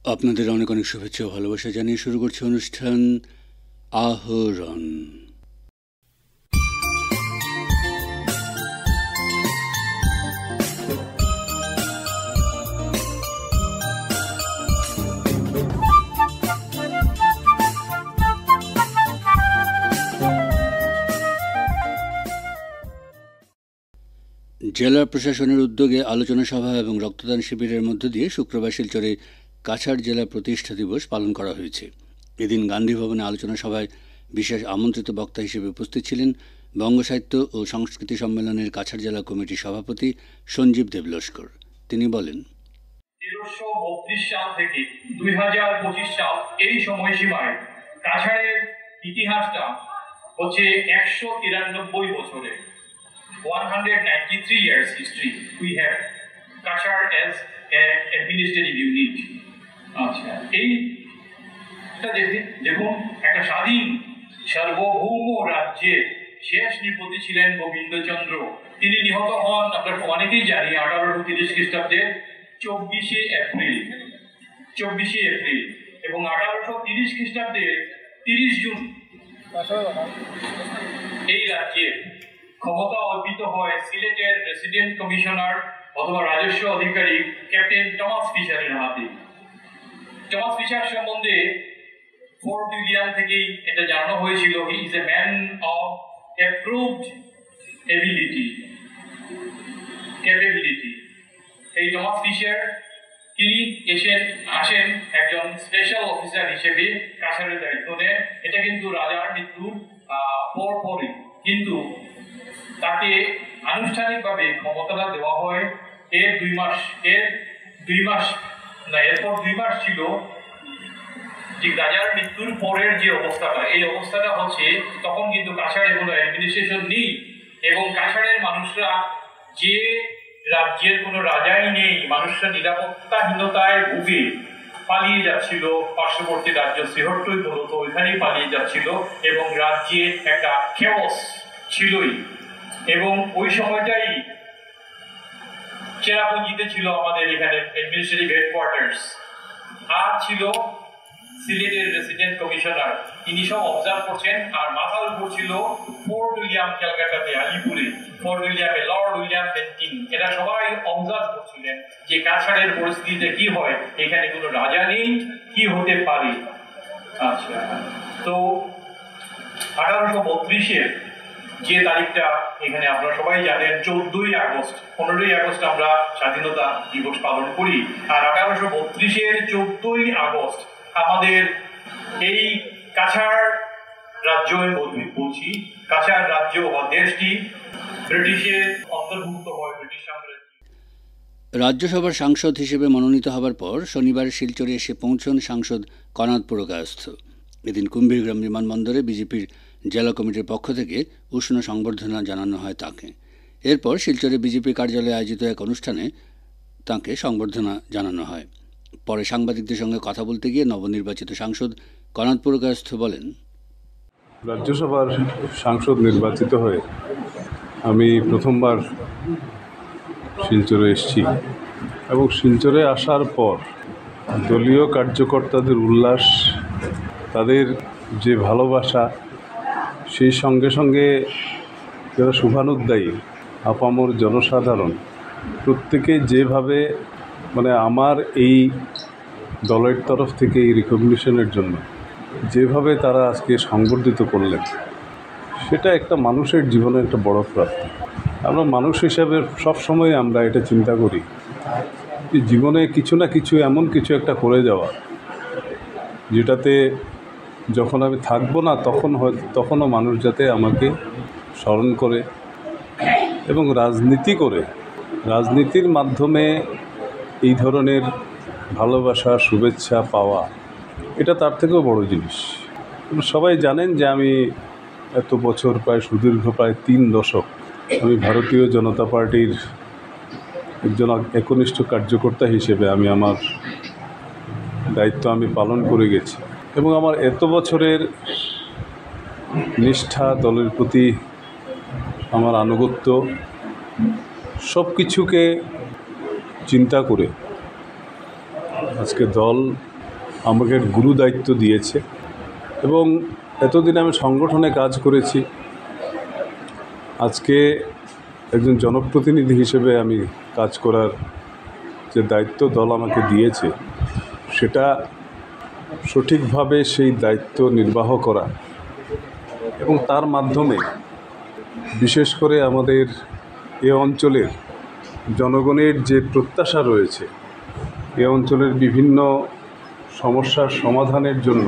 আপনাদের অনেক অনেক শুভেচ্ছা ও ভালোবাসা জানিয়ে শুরু করছি অনুষ্ঠান আহরণ। জেলা প্রশাসনের উদ্যোগে আলোচনা সভা এবং রক্তদান শিবিরের মধ্য দিয়ে শুক্রবার শিলচরে কাছাড় জেলা প্রতিষ্ঠা দিবস পালন করা হয়েছে। এদিন গান্ধী ভবনে আলোচনা সভায় বিশেষ আমন্ত্রিত বক্তা হিসেবে উপস্থিত ছিলেন বঙ্গ সাহিত্য ও সংস্কৃতি সম্মেলনের কাছাড় জেলা কমিটির সভাপতি সঞ্জীব দেবলস্কর। তিনি বলেন, 1332 সাল থেকে 2025 সাল এই সময়সীমায় কাছাড়ের ইতিহাসটা হচ্ছে 193 বছরের। 193 years history we have Kashar as an administrative unit. আচ্ছা, এইটা দেখুন, একটা স্বাধীন সার্বভৌম রাজ্যের শেষ নৃপতি ছিলেন গোবিন্দচন্দ্র। তিনি নিহত হন, আপনার অনেকেই জানি, 1830 খ্রিস্টাব্দের 24 এপ্রিল এবং 1830 খ্রিস্টাব্দের 30 জুন এই রাজ্যের ক্ষমতা অর্পিত হয় সিলেটের রেসিডেন্ট কমিশনার অথবা রাজস্ব অধিকারী ক্যাপ্টেন টমাস ফিশারের হাতে। টমাস ফিশার সম্বন্ধে ফোর্ট উইলিয়াম থেকেই এটা জানানো হয়েছিল, he is a man of approved capability. এই টমাস ফিশার তিনি আসেন একজন স্পেশাল অফিসার হিসেবে কাছাড়ের দায়িত্ব নেন। এটা কিন্তু রাজার মৃত্যুর পরপরই, কিন্তু তাকে আনুষ্ঠানিকভাবে ক্ষমতাটা দেওয়া হয় এরপর 2 মাস ছিল ঠিক রাজার মৃত্যুর পরের যে অবস্থাটা, এই অবস্থাটা হচ্ছে তখন কিন্তু কাছাড়ে কোনো অ্যাডমিনিস্ট্রেশন নেই এবং কাছাড়ের মানুষরা, যে রাজ্যের কোনো রাজাই নেই, মানুষরা নিরাপত্তাহীনতায় ভুগে পালিয়ে যাচ্ছিল, পার্শ্ববর্তী রাজ্য শ্রীহট্টই মূলত ওইখানেই পালিয়ে যাচ্ছিল এবং রাজ্যে একটা খেওস ছিলই। এবং ওই সময়টাই চেরাপুঞ্জিতে ছিল আমাদের এখানে অ্যাডমিনিস্ট্রেটিভ হেডকোয়ার্টার্স, আর ছিল সিলেটের রেসিডেন্ট কমিশনার। তিনি সব অবজার্ভ করছেন, আর মাথার উপর ছিল ফোর্ট উইলিয়াম ক্যালকাটাতে, আলিপুরে ফোর্ট উইলিয়ামে লর্ড উইলিয়াম বেন্টিং। এরা সবাই অবজার্ভ করছিলেন যে কাছাড়ের পরিস্থিতিতে কি হয়, এখানে কোনো রাজা নেই, কি হতে পারে। আচ্ছা, তো 1832-এর যে তারিখটা এখানে আপনারা সবাই জানেন, 14ই আগস্ট, 15ই আগস্ট আমরা স্বাধীনতা দিবস পালন করি। আর 1832-এর 14ই আগস্ট আমাদের এই কাছাড় রাজ্যের মধ্যে বলছি, কাছাড় রাজ্য বা দেশটি ব্রিটিশের অন্তর্ভুক্ত হয়, ব্রিটিশ সাম্রাজ্য। রাজ্যসভার সাংসদ হিসেবে মনোনীত হবার পর শনিবার শিলচরে এসে পৌঁছন সাংসদ কনাদ পুরকায়স্থ। এদিন কুম্ভীরগ্রাম বিমানবন্দরে বিজেপির জেলা কমিটির পক্ষ থেকে উষ্ণ সংবর্ধনা জানানো হয় তাকে। এরপর শিলচরে বিজেপি কার্যালয়ে আয়োজিত এক অনুষ্ঠানে তাকে সংবর্ধনা জানানো হয়। পরে সাংবাদিকদের সঙ্গে কথা বলতে গিয়ে নবনির্বাচিত সাংসদ কনাদ পুরকায়স্থ বলেন, রাজ্যসভার সাংসদ নির্বাচিত হয়ে আমি প্রথমবার শিলচরে এসেছি এবং শিলচরে আসার পর দলীয় কার্যকর্তাদের উল্লাস, তাদের যে ভালোবাসা, সেই সঙ্গে সঙ্গে যারা শুভানুদ্দায়ী আপামর জনসাধারণ, প্রত্যেকে যেভাবে আমার এই দলের তরফ থেকে এই রিকগনিশনের জন্য যেভাবে তারা আজকে সংবর্ধিত করলেন, সেটা একটা মানুষের জীবনে একটা বড় প্রাপ্তি। আমরা মানুষ হিসাবে সবসময় আমরা এটা চিন্তা করি যে জীবনে কিছু না কিছু এমন কিছু একটা করে যাওয়া, যেটাতে যখন আমি থাকবো না তখনও মানুষ যাতে আমাকে স্মরণ করে এবং রাজনীতির মাধ্যমে এই ধরনের ভালোবাসা, শুভেচ্ছা পাওয়া, এটা তার থেকেও বড় জিনিস। সবাই জানেন যে আমি এত বছর, সুদীর্ঘ প্রায় 3 দশক আমি ভারতীয় জনতা পার্টির একজন একনিষ্ঠ কার্যকর্তা হিসেবে আমি আমার দায়িত্ব পালন করে গেছি এবং আমার এত বছরের নিষ্ঠা, দলের প্রতি আমার আনুগত্য, সব কিছুকে চিন্তা করে আজকে দল আমাকে গুরু দায়িত্ব দিয়েছে এবং এতদিন আমি সংগঠনে কাজ করেছি। আজকে একজন জনপ্রতিনিধি হিসেবে আমি কাজ করার যে দায়িত্ব দল আমাকে দিয়েছে, সেটা সঠিকভাবে সেই দায়িত্ব নির্বাহ করা এবং তার মাধ্যমে বিশেষ করে আমাদের এ অঞ্চলের জনগণের যে প্রত্যাশা রয়েছে, এ অঞ্চলের বিভিন্ন সমস্যার সমাধানের জন্য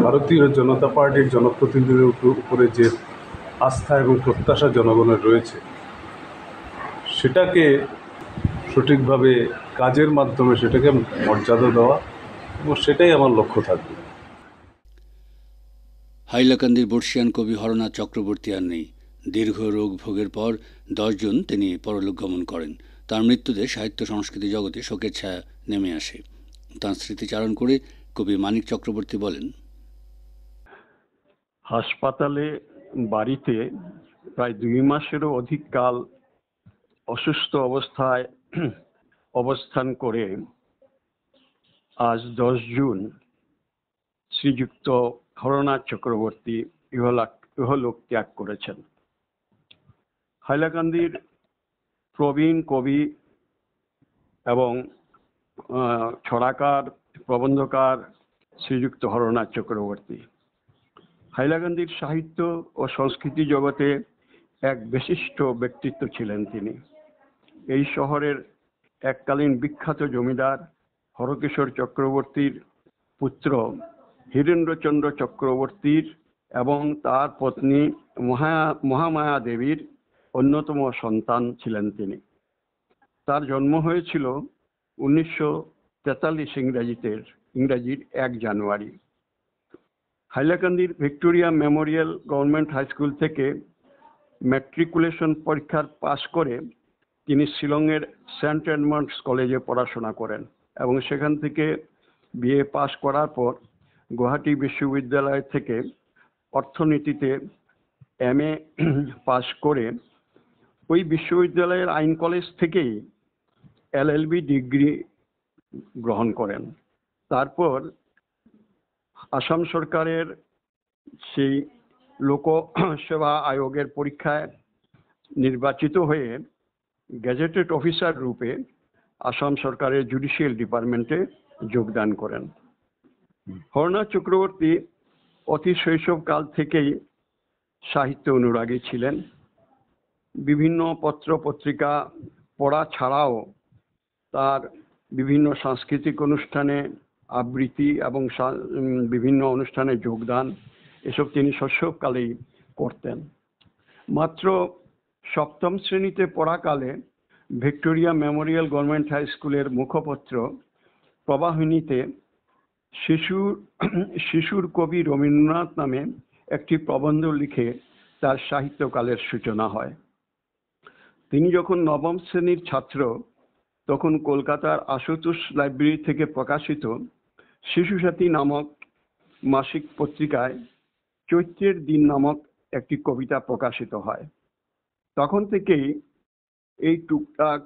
ভারতীয় জনতা পার্টির জনপ্রতিনিধিদের উপরে যে আস্থা এবং প্রত্যাশা জনগণের রয়েছে, সেটাকে সঠিকভাবে কাজের মাধ্যমে সেটাকে মর্যাদা দেওয়া, এবং সেটাই আমার লক্ষ্য থাকবে। হাইলাকান্দির বর্ষিয়ান কবি হরনাথ চক্রবর্তী আর নেই। দীর্ঘ রোগ ভোগের পর 10 জুন তিনি পরলোক গমন করেন। তার মৃত্যুতে সাহিত্য সংস্কৃতি জগতে শোকের ছায়া নেমে আসে। তাঁর স্মৃতিচারণ করে কবি মানিক চক্রবর্তী বলেন, হাসপাতালে বাড়িতে প্রায় 2 মাসেরও অধিক কাল অসুস্থ অবস্থায় অবস্থান করে আজ 10 জুন শ্রীযুক্ত হরনাথ চক্রবর্তী ইহলোক ত্যাগ করেছেন। হাইলাকান্দির প্রবীণ কবি এবং ছড়াকার, প্রবন্ধকার শ্রীযুক্ত হরনাথ চক্রবর্তী হাইলাকান্দির সাহিত্য ও সংস্কৃতি জগতে এক বিশিষ্ট ব্যক্তিত্ব ছিলেন তিনি। এই শহরের এককালীন বিখ্যাত জমিদার হরকিশোর চক্রবর্তীর পুত্র হীরেন্দ্রচন্দ্র চক্রবর্তীর এবং তার পত্নী মহামায়া দেবীর অন্যতম সন্তান ছিলেন তিনি। তার জন্ম হয়েছিল 1943 ইংরাজির 1 জানুয়ারি। হাইলাকান্দির Victoria memorial government high school থেকে ম্যাট্রিকুলেশন পরীক্ষার পাশ করে তিনি শিলংয়ের সেন্ট এডমান্ডস কলেজে পড়াশোনা করেন এবং সেখান থেকে বিএ পাশ করার পর গুয়াহাটি বিশ্ববিদ্যালয় থেকে অর্থনীতিতে এমএ পাশ করে ওই বিশ্ববিদ্যালয়ের আইন কলেজ থেকেই এলএলবি ডিগ্রি গ্রহণ করেন। তারপর আসাম সরকারের সেই লোক সেবা আয়োগের পরীক্ষায় নির্বাচিত হয়ে গেজেটেড অফিসার রূপে আসাম সরকারের জুডিশিয়াল ডিপার্টমেন্টে যোগদান করেন। হরনাথ চক্রবর্তী অতি শৈশবকাল থেকেই সাহিত্য অনুরাগী ছিলেন। বিভিন্ন পত্র পত্রিকা পড়া ছাড়াও তার বিভিন্ন সাংস্কৃতিক অনুষ্ঠানে আবৃত্তি এবং বিভিন্ন অনুষ্ঠানে যোগদান, এসব তিনি শৈশবকালেই করতেন। মাত্র 7ম শ্রেণীতে পড়াকালে ভিক্টোরিয়া মেমোরিয়াল গভর্নমেন্ট হাই স্কুলের মুখপত্র প্রবাহিনীতে শিশুর কবি রবীন্দ্রনাথ নামে একটি প্রবন্ধ লিখে তার সাহিত্যকালের সূচনা হয়। তিনি যখন 9ম শ্রেণীর ছাত্র, তখন কলকাতার আশুতোষ লাইব্রেরি থেকে প্রকাশিত শিশুসাথী নামক মাসিক পত্রিকায় চৈত্রের দিন নামক একটি কবিতা প্রকাশিত হয়। তখন থেকেই এই টুকটাক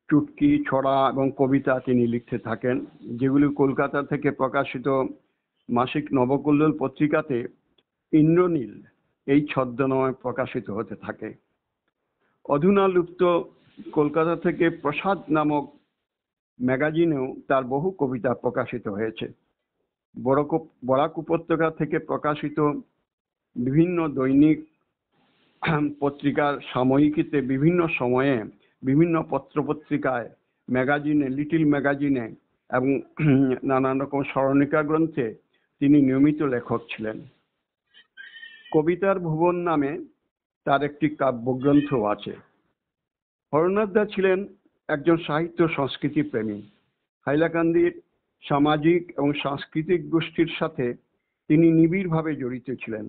চুটকি, ছড়া এবং কবিতা তিনি লিখতে থাকেন, যেগুলি কলকাতা থেকে প্রকাশিত মাসিক নবকল্লোল পত্রিকাতে ইন্দ্রনীল এই ছদ্মনামে প্রকাশিত হতে থাকে। অধুনা লুপ্ত কলকাতা থেকে প্রসাদ নামক ম্যাগাজিনেও তার বহু কবিতা প্রকাশিত হয়েছে। বরাক উপত্যকা থেকে প্রকাশিত বিভিন্ন দৈনিক পত্রিকার সাময়িকীতে বিভিন্ন সময়ে বিভিন্ন পত্রপত্রিকায়, ম্যাগাজিনে, লিটিল ম্যাগাজিনে এবং নানান রকম স্মরণিকা গ্রন্থে তিনি নিয়মিত লেখক ছিলেন। কবিতার ভুবন নামে তার একটি কাব্যগ্রন্থ আছে। হরনাথ দা ছিলেন একজন সাহিত্য সংস্কৃতি প্রেমী। হাইলাকান্দির সামাজিক এবং সাংস্কৃতিক গোষ্ঠীর সাথে তিনি নিবিড়ভাবে জড়িত ছিলেন।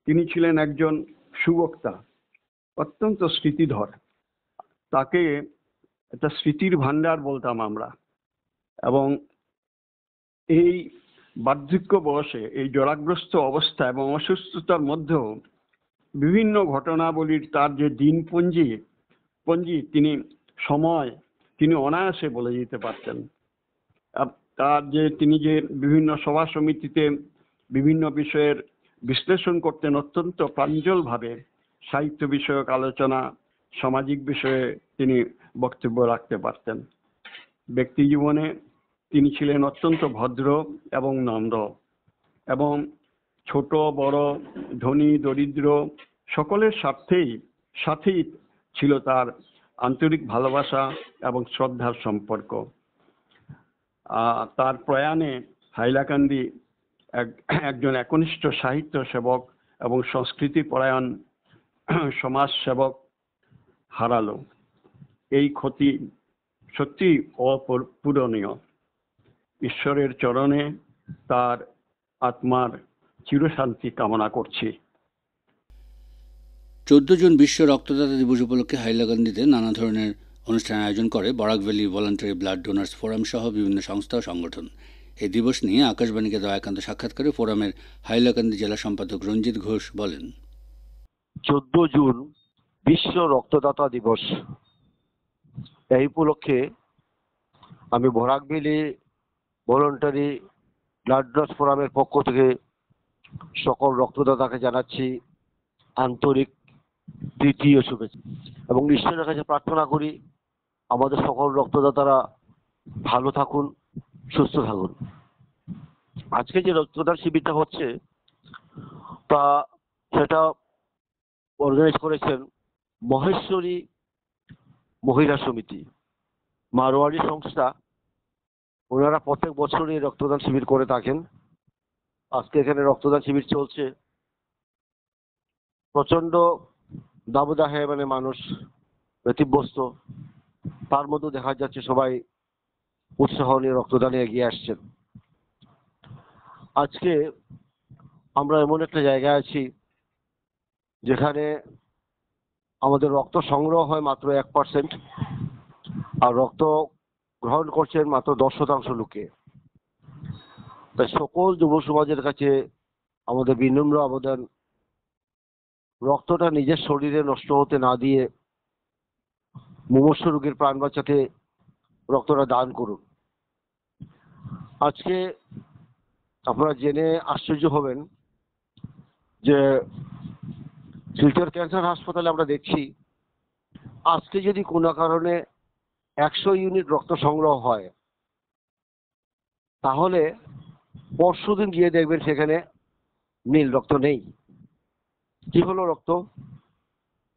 তিনি ছিলেন একজন সুবক্তা, অত্যন্ত স্মৃতিধর। তাকে একটা স্মৃতির ভান্ডার বলতাম আমরা। এবং এই বার্ধক্য বয়সে, এই জরাগ্রস্ত অবস্থা এবং অসুস্থতার মধ্যেও বিভিন্ন ঘটনাবলীর তার যে দিনপঞ্জি তিনি অনায়াসে বলে যেতে পারতেন। তার যে তিনি যে বিভিন্ন সভা সমিতিতে বিভিন্ন বিষয়ের বিশ্লেষণ করতেন অত্যন্ত প্রাঞ্জলভাবে, সাহিত্য বিষয়ক আলোচনা, সামাজিক বিষয়ে তিনি বক্তব্য রাখতে পারতেন। ব্যক্তি জীবনে তিনি ছিলেন অত্যন্ত ভদ্র এবং নম্র, এবং ছোট বড়, ধনী দরিদ্র সকলের সাথেই ছিল তার আন্তরিক ভালোবাসা এবং শ্রদ্ধার সম্পর্ক। তার প্রয়াণে হাইলাকান্দি একজন একনিষ্ঠ সাহিত্য সেবক এবং সংস্কৃতি পরায়ণ সমাজ সেবক হারালো। এই ক্ষতি সত্যি অপূরণীয়। ঈশ্বরের চরণে তার আত্মার চিরশান্তি কামনা করছি। 14 জুন বিশ্ব রক্তদাতা দিবস উপলক্ষে হাইলাকান্দিতে নানা ধরনের অনুষ্ঠান আয়োজন করে Barak valley voluntary blood donors forum সহ বিভিন্ন সংস্থা ও সংগঠন। এই দিবস নিয়ে আকাশবাণীকে দেওয়া একান্ত সাক্ষাৎকারে ফোরামের হাইলাকান্দি জেলা সম্পাদক রঞ্জিত ঘোষ বলেন, 14 জুন বিশ্ব রক্তদাতা দিবস। এই উপলক্ষে আমি Barak valley voluntary blood donors ফোরামের পক্ষ থেকে সকল রক্তদাতাকে জানাচ্ছি আন্তরিক প্রীতি ও শুভেচ্ছা, এবং ঈশ্বরের কাছে প্রার্থনা করি আমাদের সকল রক্তদাতারা ভালো থাকুন, সুস্থ থাকুন। আজকে যে রক্তদান শিবিরটা হচ্ছে সেটা অর্গানাইজ করেছেন মহেশ্বরী মহিলা সমিতি, মারোয়াড়ি সংস্থা। ওনারা প্রত্যেক বছরই রক্তদান শিবির করে থাকেন। আজকে এখানে রক্তদান শিবির চলছে। প্রচন্ড দাবদাহে মানুষ ব্যতিব্যস্ত, তার মধ্যে দেখা যাচ্ছে সবাই উৎসাহ নিয়ে রক্তদানে এগিয়ে আসছেন। আজকে আমরা এমন একটা জায়গায় আছি যেখানে আমাদের রক্ত সংগ্রহ হয় মাত্র 1%, আর রক্ত গ্রহণ করছেন মাত্র 10% লোকে। তাই সকল যুব সমাজের কাছে আমাদের বিনম্র আবেদন, রক্তটা নিজের শরীরে নষ্ট হতে না দিয়ে মুমূর্ষ রোগীর প্রাণ বাঁচাতে রক্তটা দান করুন। আজকে আপনারা জেনে আশ্চর্য হবেন যে শিলচর ক্যান্সার হাসপাতালে আমরা দেখছি আজকে যদি কোনো কারণে 100 ইউনিট রক্ত সংগ্রহ হয়, তাহলে পরশুদিন গিয়ে দেখবেন সেখানে নীল রক্ত নেই। কি হলো রক্ত?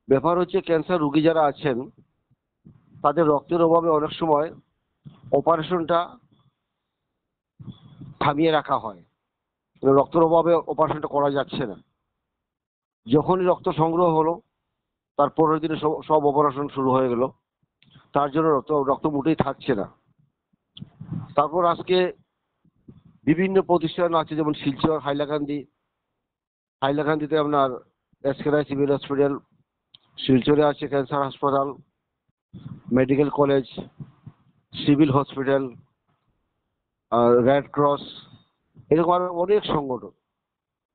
ব্যাপার হচ্ছে ক্যান্সার রোগী যারা আছেন তাদের রক্তের অভাবে অনেক সময় অপারেশনটা থামিয়ে রাখা হয়, রক্তের অভাবে অপারেশনটা করা যাচ্ছে না। যখনই রক্ত সংগ্রহ হলো তার পরের দিনে সব অপারেশন শুরু হয়ে গেল, তার জন্য রক্ত মোটেই থাকছে না। তারপর আজকে বিভিন্ন প্রতিষ্ঠান আছে, যেমন শিলচর, হাইলাকান্দিতে আপনার এসকেআই সিভিল হসপিটাল, শিলচরে আছে ক্যান্সার হাসপাতাল, medical college, civil hospital, red cross, এরকম আরো অনেক সংগঠন।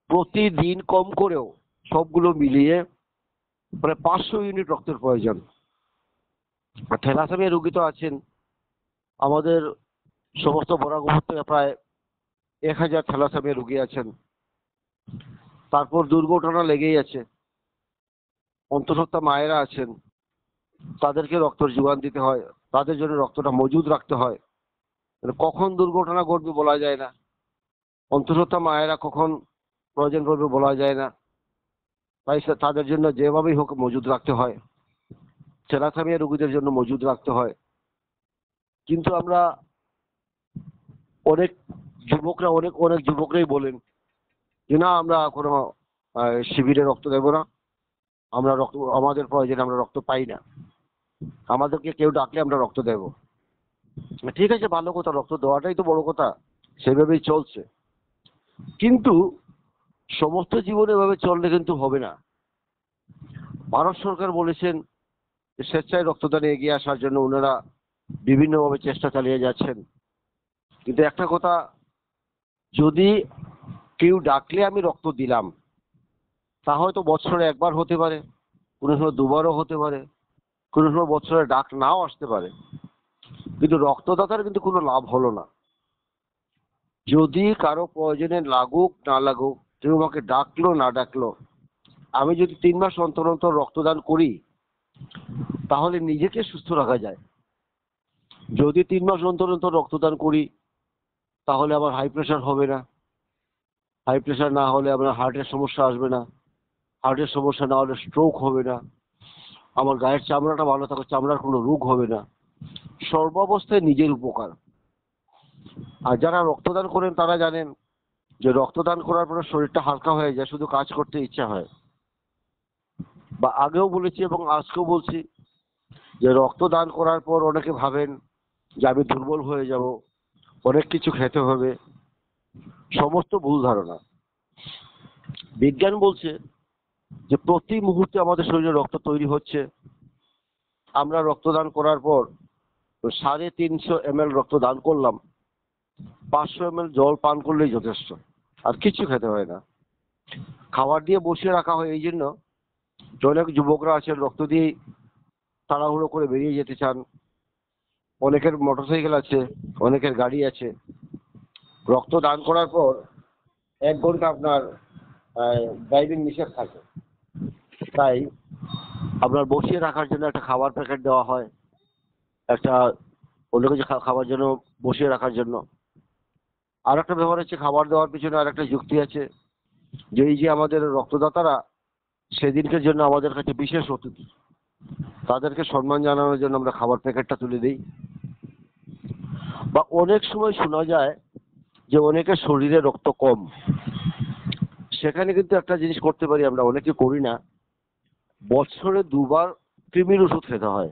প্রতিদিন কম করেও সবগুলো মিলিয়ে প্রায় 500 ইউনিট রক্তের প্রয়োজন। আর থ্যালাসেমিয়া রোগী তো আছেন, আমাদের সমস্ত বরাক উপত্যকা প্রায় 1000 থ্যালাসেমিয়া রোগী আছেন। তারপর দুর্ঘটনা লেগেই আছে, অন্তঃসত্ত্বা মায়েরা আছেন, তাদেরকে রক্তের যোগান দিতে হয়, তাদের জন্য রক্তটা মজুদ রাখতে হয়। কখন দুর্ঘটনা ঘটবে বলা যায় না, অন্তঃসত্ত্বা মায়েরা কখন প্রয়োজন পড়বে বলা যায় না, তাই তাদের জন্য যেভাবেই হোক মজুদ রাখতে হয়। থ্যালাসেমিয়া রোগীদের জন্য মজুদ রাখতে হয়। কিন্তু আমরা অনেক যুবকরাই বলেন যে না, আমরা কোনো শিবিরে রক্ত দেব না, আমাদের প্রয়োজনে আমরা রক্ত পাই না, আমাদেরকে কেউ ডাকলে আমরা রক্ত দেব। ঠিক আছে, ভালো কথা, রক্ত দেওয়াটাই তো বড় কথা, সেভাবেই চলছে। কিন্তু সমস্ত জীবনে এভাবে চললে কিন্তু হবে না। ভারত সরকার বলেছেন স্বেচ্ছায় রক্তদানে এগিয়ে আসার জন্য ওনারা বিভিন্নভাবে চেষ্টা চালিয়ে যাচ্ছেন। কিন্তু একটা কথা, যদি কেউ ডাকলে আমি রক্ত দিলাম, তা হয়তো বছরে একবার হতে পারে, কোনো সময় দুবারও হতে পারে, কোনো সময় বছরে ডাক নাও আসতে পারে, কিন্তু রক্তদাতার কিন্তু কোনো লাভ হলো না। যদি কারো প্রয়োজনে লাগুক না লাগুক, কেউ আমাকে ডাকলো না ডাকলো, আমি যদি 3 মাস অন্তর অন্তর রক্তদান করি তাহলে নিজেকে সুস্থ রাখা যায়। যদি 3 মাস অন্তর অন্তর রক্তদান করি তাহলে আমার হাই প্রেশার হবে না, হাই প্রেশার না হলে আমার হার্টের সমস্যা আসবে না, হার্টের সমস্যা না হলে স্ট্রোক হবে না, আমার গায়ের চামড়াটা ভালো থাকবে, চামড়ার কোনো রোগ হবে না। সর্বাবস্থায় নিজের উপকার। আর যারা রক্তদান করেন তারা জানেন যে রক্তদান করার পরে শরীরটা হালকা হয়ে যায়, শুধু কাজ করতে ইচ্ছা হয়। বা আগেও বলেছি এবং আজকেও বলছি যে রক্তদান করার পর অনেকে ভাবেন যে আমি দুর্বল হয়ে যাব, অনেক কিছু খেতে হবে। সমস্ত ভুল ধারণা। বিজ্ঞান বলছে যে প্রতি মুহূর্তে আমাদের শরীরে রক্ত তৈরি হচ্ছে। আমরা রক্তদান করার পর 350 ml রক্ত দান করলাম, 500 ml জল পান করলেই যথেষ্ট, আর কিছু খেতে হয় না। খাবার দিয়ে বসিয়ে রাখা হয় এই জন্য যে অনেক যুবকরা আছেন রক্ত দিয়ে তাড়াহুড়ো করে বেরিয়ে যেতে চান, অনেকের মোটরসাইকেল আছে, অনেকের গাড়ি আছে। রক্ত দান করার পর 1 ঘন্টা আপনার ড্রাইভিং নিষেধ থাকে, তাই আপনার বসিয়ে রাখার জন্য একটা খাবার প্যাকেট দেওয়া হয়, একটা অন্য কিছু খাবার জন্য বসিয়ে রাখার জন্য। আর একটা ব্যাপার হচ্ছে খাবার দেওয়ার পিছনে আর একটা যুক্তি আছে যে এই যে আমাদের রক্তদাতারা সেদিনকের জন্য আমাদের কাছে বিশেষ অতিথি, তাদেরকে সম্মান জানানোর জন্য আমরা খাবার প্যাকেটটা তুলে দিই। বা অনেক সময় শোনা যায় যে অনেকের শরীরে রক্ত কম, সেখানে কিন্তু একটা জিনিস করতে পারি, আমরা অনেকে করি না। বছরে 2 বার কৃমির ওষুধ খেতে হয়।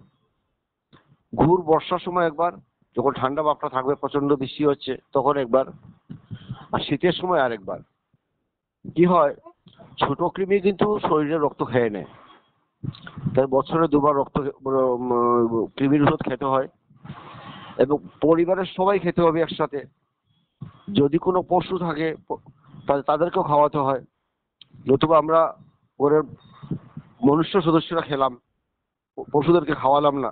ঘুর বর্ষার সময় একবার, যখন ঠান্ডা ভাবটা থাকবে, প্রচন্ড বৃষ্টি হচ্ছে তখন একবার, আর শীতের সময় আরেকবার। কি হয়, ছোট কৃমি কিন্তু শরীরে রক্ত খেয়ে নেয়, তাই বছরে 2 বার কৃমির ওষুধ খেতে হয়। এবং পরিবারের সবাই খেতে হবে একসাথে। যদি কোনো পশু থাকে তাহলে তাদেরকেও খাওয়াতে হয়, নতুবা আমরা ঘরের মনুষ্য সদস্যরা খেলাম, পশুদেরকে খাওয়ালাম না।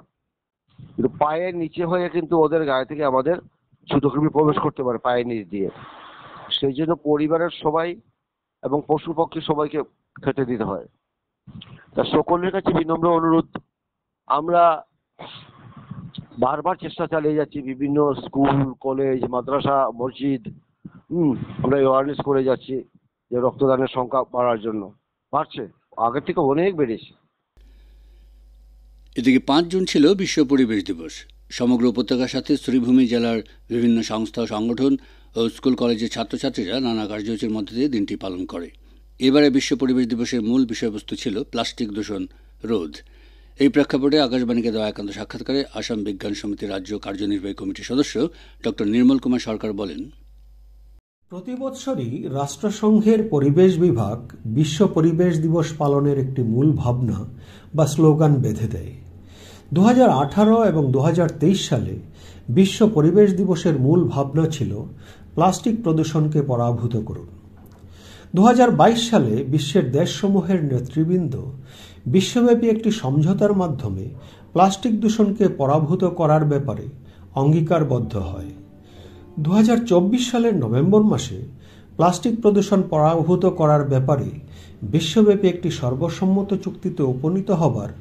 কিন্তু পায়ের নিচে হয়ে কিন্তু ওদের গায়ে থেকে আমাদের ছোটকৃমি প্রবেশ করতে পারে পায়ের নিচ দিয়ে। সেই জন্য পরিবারের সবাই এবং পশু পক্ষী সবাইকে খেতে দিতে হয়। তা সকলের কাছে বিনম্র অনুরোধ, আমরা বারবার চেষ্টা চালিয়ে যাচ্ছি, বিভিন্ন স্কুল, কলেজ, মাদ্রাসা, মসজিদ, আমরা অ্যাওয়ারনেস করে যাচ্ছি যে রক্তদানের সংখ্যা বাড়ার জন্য। বাড়ছে, আগের থেকে অনেক বেড়েছে। এদিকে 5 জুন ছিল বিশ্ব পরিবেশ দিবস। সমগ্র উপত্যকার সাথে শ্রীভূমি জেলার বিভিন্ন সংস্থা, সংগঠন ও স্কুল কলেজের ছাত্রছাত্রীরা নানা কার্যসূচির মধ্যে দিয়ে দিনটি পালন করে। এবারে বিশ্ব পরিবেশ দিবসের মূল বিষয়বস্তু ছিল প্লাস্টিক দূষণ রোধ। এই প্রেক্ষাপটে আকাশবাণীকে দেওয়া একান্ত সাক্ষাৎকারে আসাম বিজ্ঞান সমিতির রাজ্য কার্যনির্বাহী কমিটির সদস্য ডক্টর নির্মল কুমার সরকার বলেন, প্রতি বৎসরই রাষ্ট্রসংঘের পরিবেশ বিভাগ বিশ্ব পরিবেশ দিবস পালনের একটি মূল ভাবনা বা স্লোগান বেঁধে দেয়। 2018 এবং 2023 সালে বিশ্ব পরিবেশ দিবসের মূল ভাবনা ছিল প্লাস্টিক প্রদূষণকে পরাভূত করুন। 2022 সালে বিশ্বের দেশসমূহের নেতৃবৃন্দ বিশ্বব্যাপী একটি সমঝোতার মাধ্যমে প্লাস্টিক দূষণকে পরাভূত করার ব্যাপারে অঙ্গীকারবদ্ধ হয়। 2024 সালের নভেম্বর মাসে প্লাস্টিক প্রদূষণ পরাভূত করার ব্যাপারে বিশ্বব্যাপী একটি সর্বসম্মত চুক্তিতে উপনীত হবার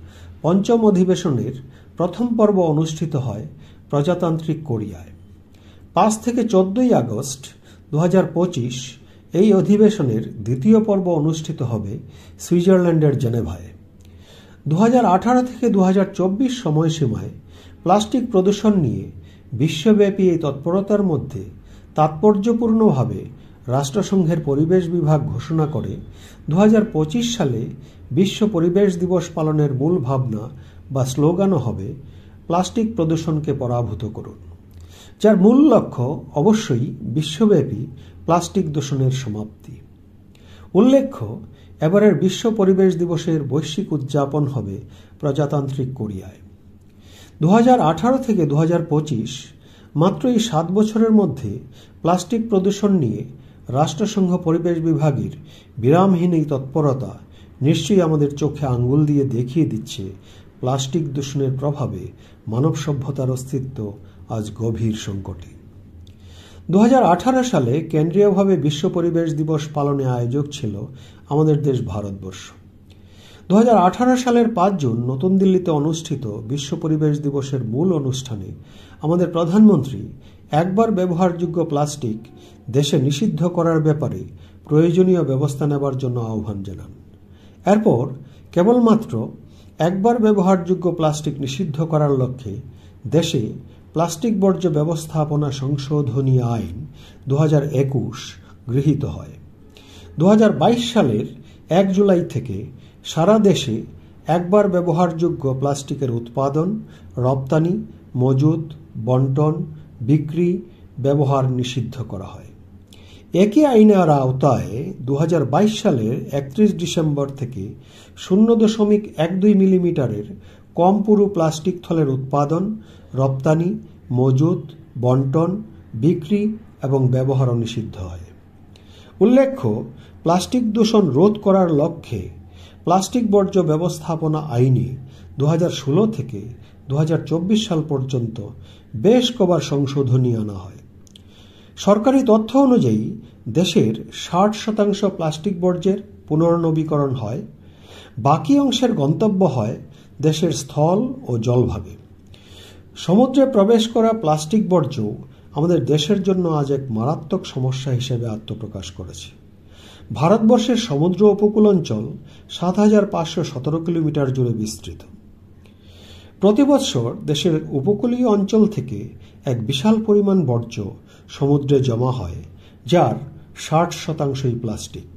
5ম অধিবেশনের প্রথম পর্ব অনুষ্ঠিত হয় প্রজাতান্ত্রিক কোরিয়ায়। 5 থেকে 14 আগস্ট 2025 এই অধিবেশনের দ্বিতীয় পর্ব অনুষ্ঠিত হবে সুইজারল্যান্ডের জেনেভায়। 2018 থেকে 2024 সময়সীমায় প্লাস্টিক প্রদূষণ নিয়ে বিশ্বব্যাপী এই তৎপরতার মধ্যে তাৎপর্যপূর্ণভাবে রাষ্ট্রসংঘের পরিবেশ বিভাগ ঘোষণা করে 2025 সালে বিশ্ব পরিবেশ দিবস পালনের মূল ভাবনা বা স্লোগানও হবে প্লাস্টিক প্রদূষণকে পরাভূত করুন, যার মূল লক্ষ্য অবশ্যই বিশ্বব্যাপী প্লাস্টিক দূষণের সমাপ্তি। উল্লেখ্য, এবারের বিশ্ব পরিবেশ দিবসের বৈশ্বিক উদযাপন হবে প্রজাতান্ত্রিক কোরিয়ায়। 2018 থেকে 2025 মাত্র এই 7 বছরের মধ্যে প্লাস্টিক প্রদূষণ নিয়ে রাষ্ট্রসংঘ পরিবেশ বিভাগের বিরামহীন এই তৎপরতা নিশ্চয়ই আমাদের চোখে আঙ্গুল দিয়ে দেখিয়ে দিচ্ছে প্লাস্টিক দূষণের প্রভাবে মানব সভ্যতার অস্তিত্ব আজ গভীর সংকটে। 2018 সালে কেন্দ্রীয়ভাবে বিশ্ব পরিবেশ দিবস পালনে আয়োজক ছিল আমাদের দেশ ভারতবর্ষ। 2018 সালের 5 জুন নতুন দিল্লিতে অনুষ্ঠিত বিশ্ব পরিবেশ দিবসের মূল অনুষ্ঠানে আমাদের প্রধানমন্ত্রী একবার ব্যবহারযোগ্য প্লাস্টিক দেশে নিষিদ্ধ করার ব্যাপারে প্রয়োজনীয় ব্যবস্থা নেবার জন্য আহ্বান জানান। এরপর কেবলমাত্র একবার ব্যবহারযোগ্য প্লাস্টিক নিষিদ্ধ করার লক্ষ্যে দেশে প্লাস্টিক বর্জ্য ব্যবস্থাপনা সংশোধনী আইন 2021 গৃহীত হয়। 2022 সালের 1 জুলাই থেকে সারা দেশে একবার ব্যবহারযোগ্য প্লাস্টিকের উৎপাদন, রপ্তানি, মজুত, বন্টন, বিক্রি, ব্যবহার নিষিদ্ধ করা হয়। একই আইনের আওতায় 2022 সালের 31 ডিসেম্বর থেকে 0.12 মিলিমিটারের কম পুরু প্লাস্টিক থলের উৎপাদন, রপ্তানি, মজুত, বন্টন, বিক্রি এবং ব্যবহারও নিষিদ্ধ হয়। উল্লেখ্য, প্লাস্টিক দূষণ রোধ করার লক্ষ্যে প্লাস্টিক বর্জ্য ব্যবস্থাপনা আইনে 2016 থেকে 2024 সাল পর্যন্ত বেশ কবার সংশোধনী আনা হয়। সরকারি তথ্য অনুযায়ী দেশের 60% প্লাস্টিক বর্জ্যের পুনর্নবীকরণ হয়, বাকি অংশের গন্তব্য হয় দেশের স্থল ও জলভাগে। সমুদ্রে প্রবেশ করা প্লাস্টিক বর্জ্য আমাদের দেশের জন্য আজ এক মারাত্মক সমস্যা হিসেবে আত্মপ্রকাশ করেছে। ভারতবর্ষের সমুদ্র উপকূল অঞ্চল 7,517 কিলোমিটার জুড়ে বিস্তৃত। প্রতি বছর দেশের উপকূলীয় অঞ্চল থেকে এক বিশাল পরিমাণ বর্জ্য সমুদ্রে জমা হয়, যার 60% প্লাস্টিক।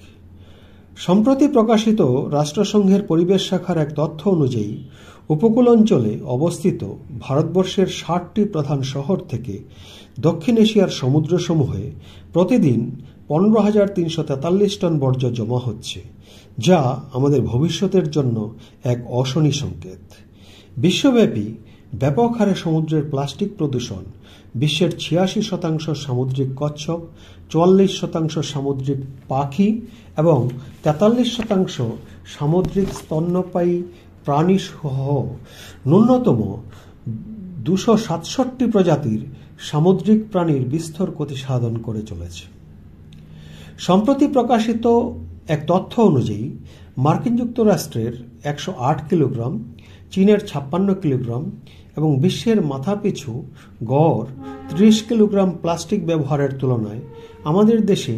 সম্প্রতি প্রকাশিত রাষ্ট্রসংঘের পরিবেশ শাখার এক তথ্য অনুযায়ী উপকূল অঞ্চলে অবস্থিত ভারতবর্ষের 60টি প্রধান শহর থেকে দক্ষিণ এশিয়ার সমুদ্রসমূহে প্রতিদিন 15,343 টন বর্জ্য জমা হচ্ছে, যা আমাদের ভবিষ্যতের জন্য এক অশনি সংকেত। বিশ্বব্যাপী ব্যাপক হারে সমুদ্রের প্লাস্টিক প্রদূষণ বিশ্বের 86% সামুদ্রিক কচ্ছপ, 44% সামুদ্রিক পাখি এবং 43% সামুদ্রিক স্তন্যপায়ী প্রাণী সহ ন্যূনতম 267 প্রজাতির সামুদ্রিক প্রাণীর বিস্তর ক্ষতি সাধন করে চলেছে। সম্প্রতি প্রকাশিত এক তথ্য অনুযায়ী মার্কিন যুক্তরাষ্ট্রের 108 কিলোগ্রাম, চীনের 56 কিলোগ্রাম এবং বিশ্বের মাথাপিছু গড় 30 কিলোগ্রাম প্লাস্টিক ব্যবহারের তুলনায় আমাদের দেশে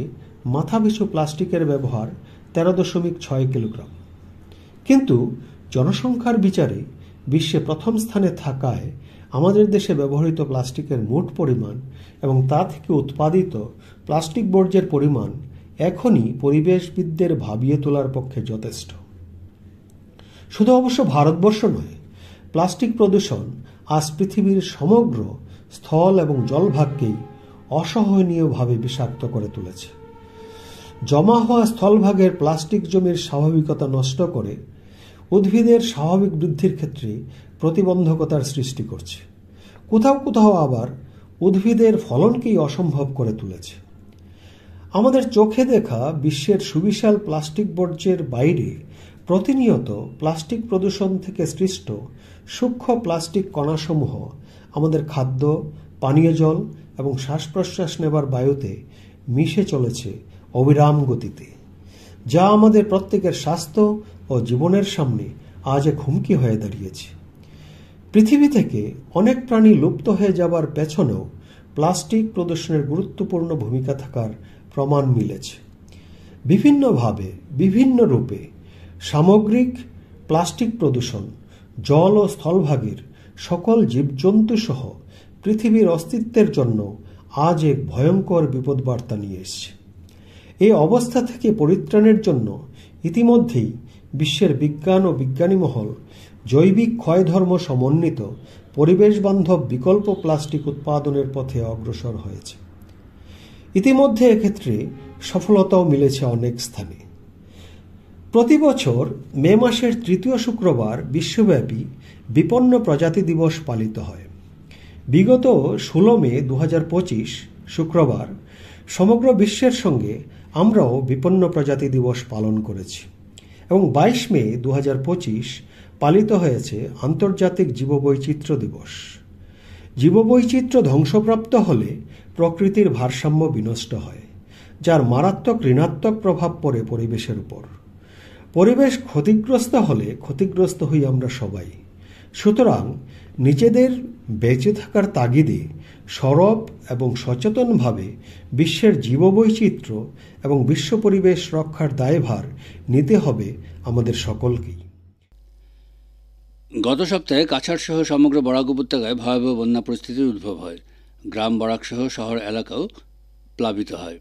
মাথাপিছু প্লাস্টিকের ব্যবহার 13.6 কিলোগ্রাম। কিন্তু জনসংখ্যার বিচারে বিশ্বে প্রথম স্থানে থাকায় আমাদের দেশে ব্যবহৃত প্লাস্টিকের মোট পরিমাণ এবং তা থেকে উৎপাদিত প্লাস্টিক বর্জ্যের পরিমাণ এখনই পরিবেশবিদদের ভাবিয়ে তোলার পক্ষে যথেষ্ট। শুধু অবশ্য ভারতবর্ষ নয়, প্লাস্টিক প্রদূষণ আজ পৃথিবীর সমগ্র স্থল এবং জলভাগকেই অসহনীয়ভাবে বিষাক্ত করে তুলেছে। জমা হওয়া স্থলভাগের প্লাস্টিক জমির স্বাভাবিকতা নষ্ট করে উদ্ভিদের স্বাভাবিক বৃদ্ধির ক্ষেত্রে প্রতিবন্ধকতার সৃষ্টি করছে। কোথাও কোথাও আবার উদ্ভিদের ফলনকেই অসম্ভব করে তুলেছে। আমাদের চোখে দেখা বিশ্বের সুবিশাল প্লাস্টিক বর্জ্যের বাইরে প্রতিনিয়ত প্লাস্টিক প্রদূষণ থেকে সৃষ্ট সূক্ষ্ম প্লাস্টিক কণাসমূহ আমাদের খাদ্য, পানীয় জল এবং শ্বাস প্রশ্বাস নেবার বায়ুতে মিশে চলেছে অবিরাম গতিতে, যা আমাদের প্রত্যেকের স্বাস্থ্য ও জীবনের সামনে আজ এক হুমকি হয়ে দাঁড়িয়েছে। পৃথিবী থেকে অনেক প্রাণী লুপ্ত হয়ে যাবার পেছনেও প্লাস্টিক প্রদূষণের গুরুত্বপূর্ণ ভূমিকা থাকার প্রমাণ মিলেছে। বিভিন্নভাবে, বিভিন্ন রূপে সামগ্রিক প্লাস্টিক প্রদূষণ জল ও স্থলভাগের সকল জীবজন্তু সহ পৃথিবীর অস্তিত্বের জন্য আজ এক ভয়ঙ্কর বিপদবার্তা নিয়ে এসেছে। এই অবস্থা থেকে পরিত্রাণের জন্য ইতিমধ্যেই বিশ্বের বিজ্ঞান ও বিজ্ঞানী মহল জৈবিক ক্ষয়ধর্ম সমন্বিত পরিবেশ বান্ধব বিকল্প প্লাস্টিক উৎপাদনের পথে অগ্রসর হয়েছে। ইতিমধ্যে এক্ষেত্রে সফলতাও মিলেছে অনেক স্থানে। প্রতি বছর মে মাসের 3য় শুক্রবার বিশ্বব্যাপী বিপন্ন প্রজাতি দিবস পালিত হয়। বিগত 16 মে 2025 শুক্রবার সমগ্র বিশ্বের সঙ্গে আমরাও বিপন্ন প্রজাতি দিবস পালন করেছি এবং 22 মে 2025 পালিত হয়েছে আন্তর্জাতিক জীববৈচিত্র্য দিবস। জীববৈচিত্র্য ধ্বংসপ্রাপ্ত হলে প্রকৃতির ভারসাম্য বিনষ্ট হয়, যার মারাত্মক ঋণাত্মক প্রভাব পড়ে পরিবেশের উপর। পরিবেশ ক্ষতিগ্রস্ত হলে ক্ষতিগ্রস্ত হই আমরা সবাই। সুতরাং নিজেদের বেঁচে থাকার তাগিদে সরব এবং সচেতনভাবে বিশ্বের জীববৈচিত্র্য এবং বিশ্ব পরিবেশ রক্ষার দায়ভার নিতে হবে আমাদের সকলকেই। গত সপ্তাহে কাছাড় সহ সমগ্র বরাক উপত্যকায় ভয়াবহ বন্যা পরিস্থিতির উদ্ভব হয়। গ্রাম বরাক সহ শহর এলাকাও প্লাবিত হয়,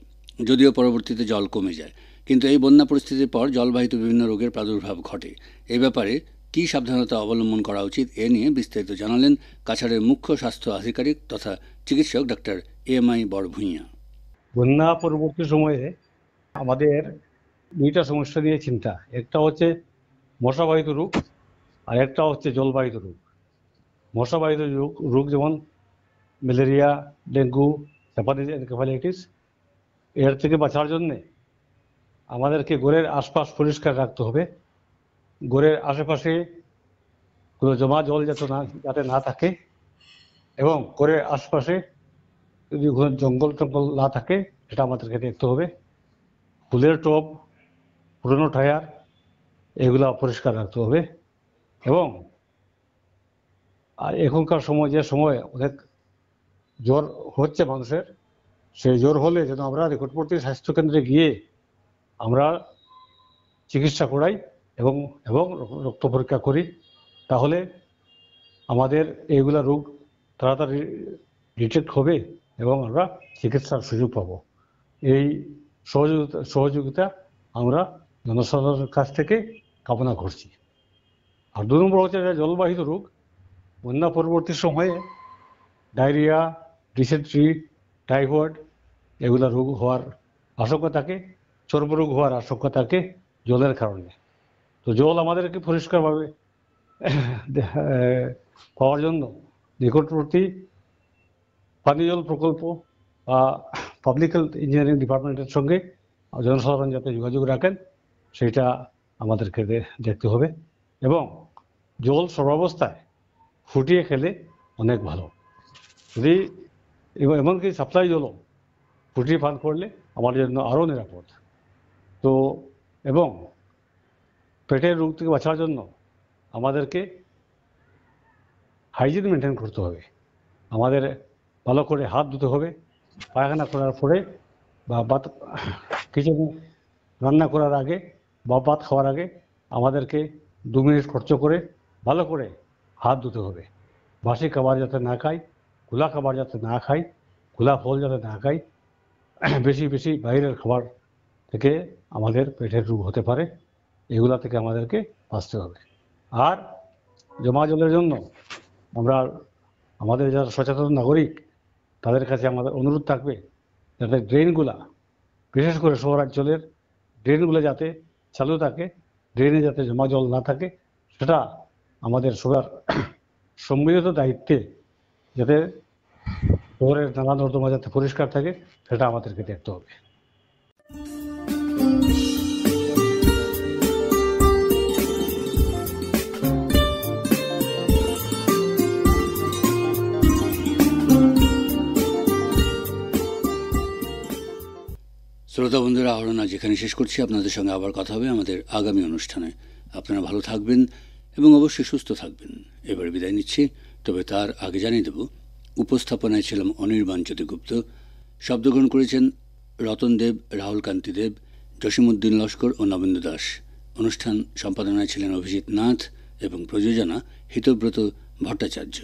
যদিও পরবর্তীতে জল কমে যায়। কিন্তু এই বন্যা পরিস্থিতির পর জলবাহিত বিভিন্ন রোগের প্রাদুর্ভাব ঘটে। এই ব্যাপারে কী সাবধানতা অবলম্বন করা উচিত, এ নিয়ে বিস্তারিত জানালেন কাছাড়ের মুখ্য স্বাস্থ্য আধিকারিক তথা চিকিৎসক ডক্টর এম.আই. বড়ভূঁইয়া। বন্যা পরবর্তী সময়ে আমাদের দুইটা সমস্যা নিয়ে চিন্তা। একটা হচ্ছে মশাবাহিত রোগ আর একটা হচ্ছে জলবাহিত রোগ। মশাবাহিত রোগ যেমন ম্যালেরিয়া, ডেঙ্গু, জাপানিজ এনকেফালাইটিস, এর থেকে বাঁচার জন্যে আমাদেরকে ঘরের আশপাশ পরিষ্কার রাখতে হবে। ঘরের আশেপাশে কোনো জমা জল যাতে না থাকে, এবং ঘরের আশপাশে যদি জঙ্গল টঙ্গল না থাকে এটা আমাদেরকে দেখতে হবে। ফুলের টব, পুরনো টায়ার, এগুলা পরিষ্কার রাখতে হবে। এবং আর এখনকার সময় যে সময় অনেক জ্বর হচ্ছে মানুষের, সেই জ্বর হলে যেন আমরা নিকটবর্তী স্বাস্থ্যকেন্দ্রে গিয়ে আমরা চিকিৎসা করাই এবং রক্ত পরীক্ষা করি। তাহলে আমাদের এইগুলা রোগ তাড়াতাড়ি ডিটেক্ট হবে এবং আমরা চিকিৎসার সুযোগ পাব। এই সহযোগিতা আমরা জনসাধারণের কাছ থেকে কামনা করছি। আর 2 নম্বর হচ্ছে জলবাহিত রোগ। বন্যা পরবর্তী সময়ে ডায়রিয়া, ডিসেন্ট্রি, টাইফয়েড এগুলা রোগ হওয়ার আশঙ্কা থাকে, চর্মরোগ হওয়ার আশঙ্কা থাকে জলের কারণে। তো জল আমাদেরকে পরিষ্কারভাবে পাওয়ার জন্য নিকটবর্তী পানীয় জল প্রকল্প বা পাবলিক হেলথ ইঞ্জিনিয়ারিং ডিপার্টমেন্টের সঙ্গে জনসাধারণ যাতে যোগাযোগ রাখেন সেটা আমাদেরকে দেখতে হবে। এবং জল সর্বাবস্থায় ফুটিয়ে খেলে অনেক ভালো। যদি এমনকি সাপ্লাই জলও ফুটিয়ে পান করলে আমাদের জন্য আরও নিরাপদ। তো এবং পেটের রোগ থেকে বাঁচার জন্য আমাদেরকে হাইজিন মেনটেন করতে হবে। আমাদের ভালো করে হাত ধুতে হবে। পায়খানা করার পরে বা কিচেনে রান্না করার আগে বা ভাত খাওয়ার আগে আমাদেরকে 2 মিনিট খরচ করে ভালো করে হাত ধুতে হবে। বাসি খাবার যাতে না খাই, খোলা খাবার যাতে না খাই, খোলা ফল যাতে না খাই। বেশি বেশি বাইরের খাবার থেকে আমাদের পেটের রোগ হতে পারে, এগুলা থেকে আমাদেরকে বাঁচতে হবে। আর জমা জলের জন্য আমাদের যারা সচেতন নাগরিক তাদের কাছে আমাদের অনুরোধ থাকবে যাতে ড্রেনগুলা, বিশেষ করে শহরাঞ্চলের ড্রেনগুলো যাতে চালু থাকে, ড্রেনে যাতে জমা জল না থাকে, সেটা আমাদের সবার সম্মিলিত দায়িত্বে, যাতে শহরের নালা নর্দমা যাতে পরিষ্কার থাকে সেটা আমাদেরকে দেখতে হবে। শ্রোতা বন্ধুরা, আহরণ আজ এখানে শেষ করছি। আপনাদের সঙ্গে আবার কথা হবে আমাদের আগামী অনুষ্ঠানে। আপনারা ভালো থাকবেন এবং অবশ্যই সুস্থ থাকবেন। এবার বিদায় নিচ্ছি, তবে তার আগে জানিয়ে দেব উপস্থাপনায় ছিলাম অনির্বাণ জ্যোতিগুপ্ত, শব্দগ্রহণ করেছেন রতন দেব, রাহুল কান্তি দেব, জসিমউদ্দিন লস্কর ও নবেন্দু দাস। অনুষ্ঠান সম্পাদনায় ছিলেন অভিজিৎ নাথ এবং প্রযোজনা হিতব্রত ভট্টাচার্য।